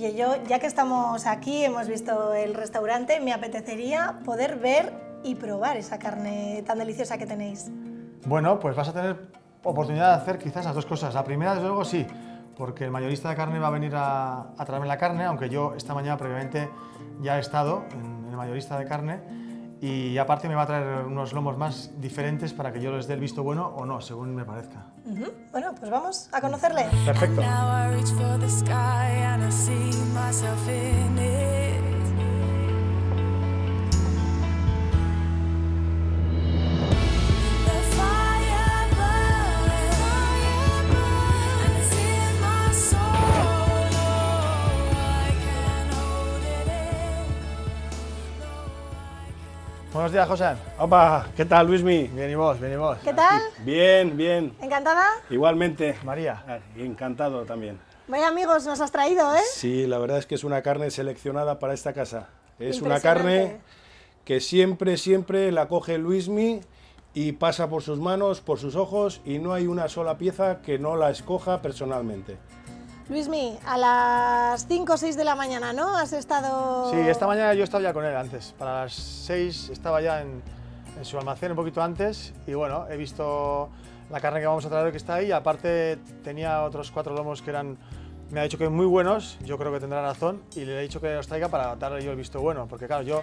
Oye, yo ya que estamos aquí, hemos visto el restaurante, me apetecería poder ver y probar esa carne tan deliciosa que tenéis. Bueno, pues vas a tener oportunidad de hacer quizás las dos cosas. La primera, desde luego, sí, porque el mayorista de carne va a venir a traerme la carne, aunque yo esta mañana previamente ya he estado en el mayorista de carne, y aparte me va a traer unos lomos más diferentes para que yo les dé el visto bueno o no, según me parezca. Bueno, pues vamos a conocerle. Perfecto. Buenos días, José. Opa, ¿qué tal, Luismi? Bien, ¿y vos? Bien, ¿y vos? ¿Qué tal? Bien, bien. ¿Encantada? Igualmente. María. Encantado también. Vaya amigos nos has traído, ¿eh? Sí, la verdad es que es una carne seleccionada para esta casa. Es una Impresionante. carne que siempre la coge Luismi y pasa por sus manos, por sus ojos, y no hay una sola pieza que no la escoja personalmente. Luismi, a las 5 o 6 de la mañana, ¿no? ¿Has estado...? Sí, esta mañana yo estaba ya con él antes. Para las 6 estaba ya en su almacén un poquito antes y bueno, he visto la carne que vamos a traer que está ahí. Aparte tenía otros 4 lomos que eran, me ha dicho que muy buenos, yo creo que tendrá razón y le he dicho que los traiga para darle yo el visto bueno, porque claro,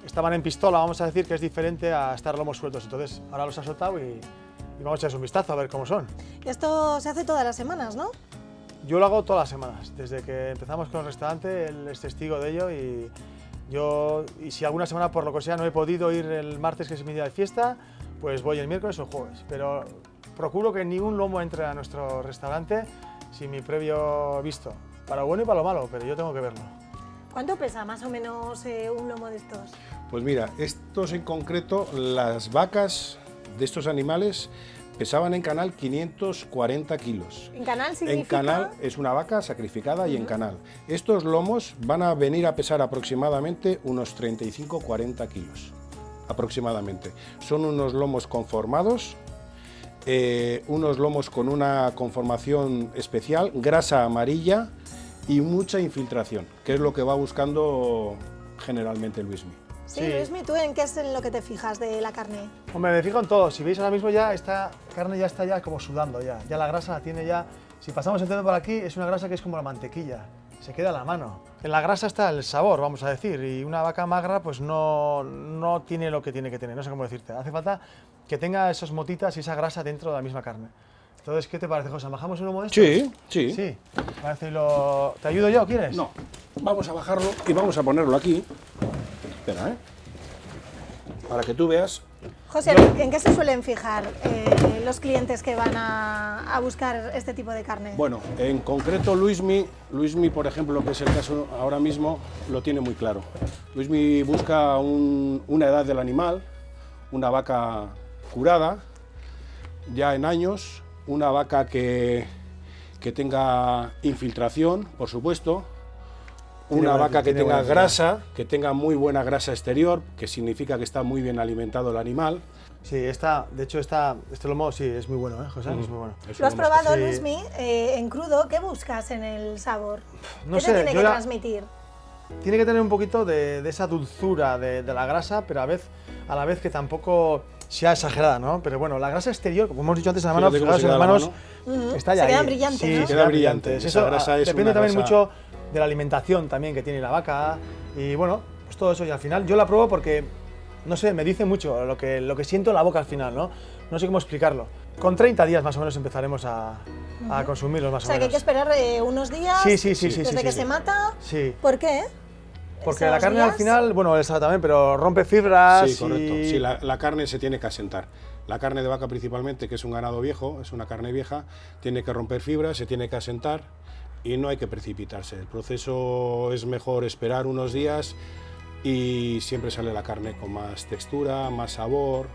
estaban en pistola, vamos a decir que es diferente a estar lomos sueltos, entonces ahora los ha soltado y vamos a echarles un vistazo a ver cómo son. Esto se hace todas las semanas, ¿no? Yo lo hago todas las semanas, desde que empezamos con el restaurante, él es testigo de ello y si alguna semana por lo que sea no he podido ir el martes, que es mi día de fiesta, pues voy el miércoles o el jueves, pero procuro que ningún lomo entre a nuestro restaurante sin mi previo visto, para lo bueno y para lo malo, pero yo tengo que verlo. ¿Cuánto pesa más o menos un lomo de estos? Pues mira, estos en concreto, las vacas de estos animales pesaban en canal 540 kilos. ¿En canal significa? En canal es una vaca sacrificada y en canal. Estos lomos van a venir a pesar aproximadamente unos 35-40 kilos, aproximadamente. Son unos lomos conformados, unos lomos con una conformación especial, grasa amarilla y mucha infiltración, que es lo que va buscando generalmente Luismi. Sí, Luismi, ¿tú en qué es en lo que te fijas de la carne? Hombre, me fijo en todo. Si veis ahora mismo ya, esta carne ya está ya como sudando ya. Ya la grasa la tiene ya... Si pasamos el dedo por aquí, es una grasa que es como la mantequilla. Se queda a la mano. En la grasa está el sabor, vamos a decir. Y una vaca magra pues no tiene lo que tiene que tener. No sé cómo decirte. Hace falta que tenga esas motitas y esa grasa dentro de la misma carne. Entonces, ¿qué te parece, José? ¿Bajamos un lomo de estos? Sí, sí. Sí. Parece ¿Te ayudo yo? ¿Quieres? No, vamos a bajarlo y vamos a ponerlo aquí. Espera, para que tú veas. José, ¿en qué se suelen fijar los clientes que van a buscar este tipo de carne? Bueno, en concreto Luismi, por ejemplo, que es el caso ahora mismo, lo tiene muy claro. Luismi busca una edad del animal, una vaca curada, ya en años, una vaca que tenga infiltración, por supuesto, una vaca que tenga grasa, que tenga muy buena grasa exterior, que significa que está muy bien alimentado el animal. Sí, de hecho este lomo sí es muy bueno, José, es muy bueno. ¿Lo has probado, Luismi, en crudo? ¿Qué buscas en el sabor? No ¿Qué te tiene que transmitir? Tiene que tener un poquito de esa dulzura de la grasa, pero a la vez que tampoco sea exagerada, ¿no? Pero bueno, la grasa exterior, como hemos dicho antes, en las manos, fijaos en las manos, está ya ahí. Se quedan brillantes, sí, ¿no? se quedan brillantes. Esa grasa es depende una también grasa... mucho de la alimentación también que tiene la vaca y bueno, pues todo eso. Y al final yo la pruebo porque, no sé, me dice mucho lo que siento en la boca al final, ¿no? No sé cómo explicarlo. Con 30 días más o menos empezaremos a consumirlos más o menos. O sea, que hay que esperar unos días desde que se mata. Sí. ¿Por qué? Porque la carne al final, bueno, esa también, pero rompe fibras. Sí, correcto. Sí, la carne se tiene que asentar. La carne de vaca principalmente, que es un ganado viejo, es una carne vieja, tiene que romper fibras, se tiene que asentar y no hay que precipitarse. El proceso es mejor esperar unos días y siempre sale la carne con más textura, más sabor,